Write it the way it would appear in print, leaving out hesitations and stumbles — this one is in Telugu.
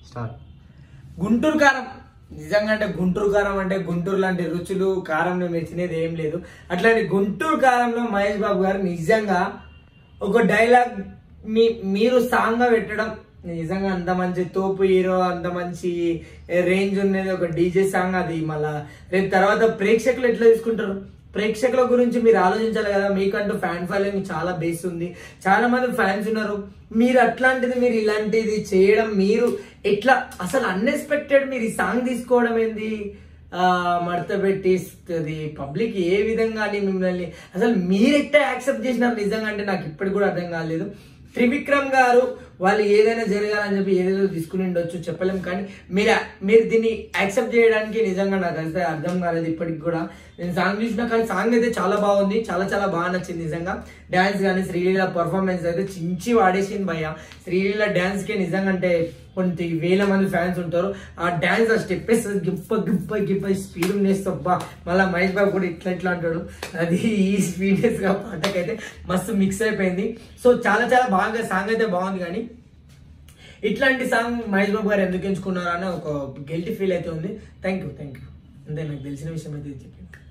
స్టార్ట్. గుంటూరు కారం నిజంగా అంటే గుంటూరు కారం అంటే గుంటూరు లాంటి రుచులు కారంలో మెచ్చినది ఏం లేదు. అట్లాంటి గుంటూరు కారంలో మహేష్ బాబు గారు నిజంగా ఒక డైలాగ్ మీరు సాంగ్ గా పెట్టడం నిజంగా అంత మంచి తోపు హీరో, అంత మంచి రేంజ్ ఉన్నది ఒక డీజే సాంగ్. అది మళ్ళా రేపు తర్వాత ప్రేక్షకులు ఎట్లా తీసుకుంటారు? ప్రేక్షకుల గురించి మీరు ఆలోచించాలి కదా. మీకంటూ ఫ్యాన్ ఫాలోయింగ్ చాలా బేస్ ఉంది, చాలా మంది ఫ్యాన్స్ ఉన్నారు. మీరు అట్లాంటిది మీరు ఇలాంటిది చేయడం మీరు ఎట్లా అసలు అన్ఎక్స్పెక్టెడ్ మీరు ఈ సాంగ్ తీసుకోవడం ఏంది? మడత పెట్టిస్తుంది పబ్లిక్ ఏ విధంగా అని మిమ్మల్ని అసలు మీరు ఎట్లా యాక్సెప్ట్ చేసినారు నిజంగా అంటే నాకు ఇప్పటికి కూడా అర్థం కాలేదు. త్రివిక్రమ్ గారు వాళ్ళు ఏదైనా జరగాలని చెప్పి ఏదేదో తీసుకుని ఉండొచ్చు, చెప్పలేం. కానీ మీరు దీన్ని యాక్సెప్ట్ చేయడానికి నిజంగా నాకు అయితే అర్థం కాలేదు ఇప్పటికి కూడా. నేను సాంగ్ చూసినా కానీ సాంగ్ అయితే చాలా బాగుంది, చాలా చాలా బాగా నచ్చింది నిజంగా. డాన్స్ కానీ శ్రీలీల పర్ఫార్మెన్స్ అయితే చించి వాడేసింది భయ్య. శ్రీలీల డాన్స్ కి నిజంగా అంటే కొన్ని వేల మంది ఫ్యాన్స్ ఉంటారు. ఆ డాన్స్ ఆ స్టెప్ వేస్తుంది, గిప్ప గిప్ప గిప్ప స్పీడ్ నేస్తబ్బా. మళ్ళీ మహేష్ బాబు కూడా ఇట్లా ఇట్లా అంటాడు. అది ఈ స్పీడ్నెస్ గా పాటకైతే మస్తు మిక్స్ అయిపోయింది. సో చాలా చాలా బాగా సాంగ్ అయితే బాగుంది. కానీ ఇట్లాంటి సాంగ్ మహేష్ బాబు గారు ఎందుకు ఎంచుకున్నారు అని ఒక గిల్టీ ఫీల్ అయితే ఉంది. థ్యాంక్ యూ అంతే, నాకు తెలిసిన విషయం అయితే చెప్పండి.